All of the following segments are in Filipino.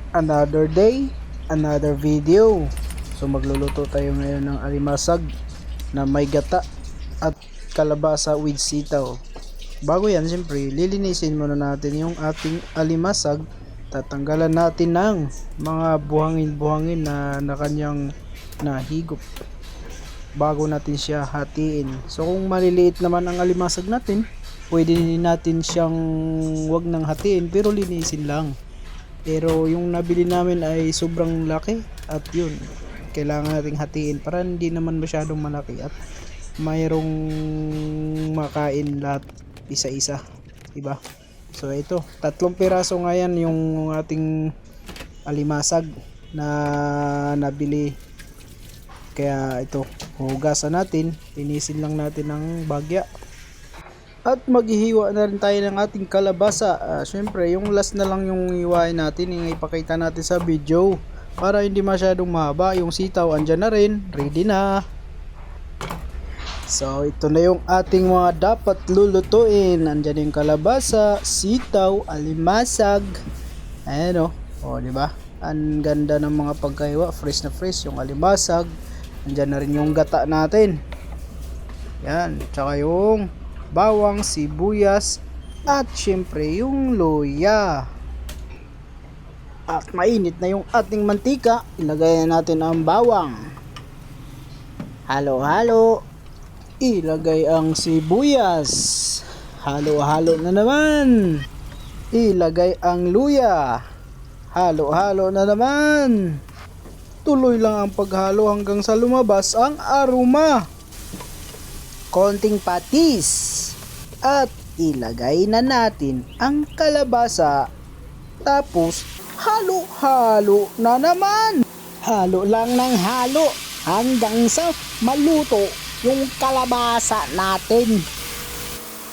Another day, another video. So magluluto tayo ngayon ng alimasag na may gata at kalabasa with sitaw. Bago yan, siyempre, lilinisin muna natin yung ating alimasag. Tatanggalan natin ng mga buhangin-buhangin na kanyang nahigop bago natin siya hatiin. So kung maliliit naman ang alimasag natin, pwede natin siyang wag nang hatiin pero linisin lang. Pero yung nabili namin ay sobrang laki at yun, kailangan nating hatiin para hindi naman masyadong malaki at mayroong makain lahat isa-isa, diba? So ito, 3 piraso nga yan yung ating alimasag na nabili. Kaya ito, hugasan natin, linisin lang natin ng bagya. At maghihiwa na rin tayo ng ating kalabasa. Syempre, yung last na lang yung hiwain natin, yung ipakita natin sa video para hindi masyadong mahaba. Yung sitaw andyan na rin, ready na. So ito na yung ating mga dapat lulutuin. Andyan yung kalabasa, sitaw, alimasag. Ayan o, diba? Ang ganda ng mga pagkahiwa, fresh na fresh yung alimasag. Andyan na rin yung gata natin. Yan, tsaka yung bawang, sibuyas, at syempre yung luya. At mainit na yung ating mantika, ilagay natin ang bawang. Halo-halo. Ilagay ang sibuyas. Halo-halo na naman. Ilagay ang luya. Halo-halo na naman. Tuloy lang ang paghalo hanggang sa lumabas ang aroma. Konting patis at ilagay na natin ang kalabasa, tapos halo-halo na naman. Halo lang ng halo hanggang sa maluto yung kalabasa natin.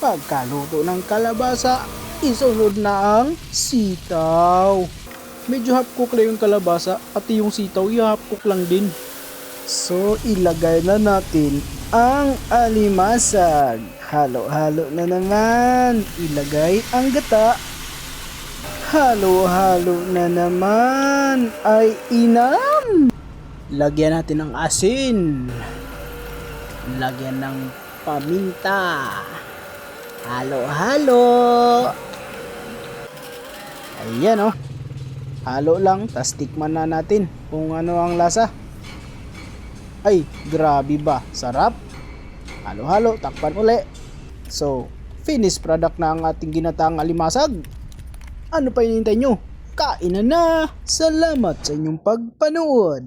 Pagkaluto ng kalabasa, isunod na ang sitaw. Medyo half cook lang yung kalabasa at yung sitaw half cook lang din. So ilagay na natin ang alimasag. Halo-halo na naman. Ilagay ang gata. Halo-halo na naman. Ay inam. Lagyan natin ng asin. Lagyan ng paminta. Halo-halo. Ayan o. Halo lang. Tas tikman na natin kung ano ang lasa. Ay, grabe ba? Sarap. Halo-halo, takpan uli. So, finished product na ang ating ginataang alimasag. Ano pa hinihintay nyo? Kain na na! Salamat sa inyong pagpanood!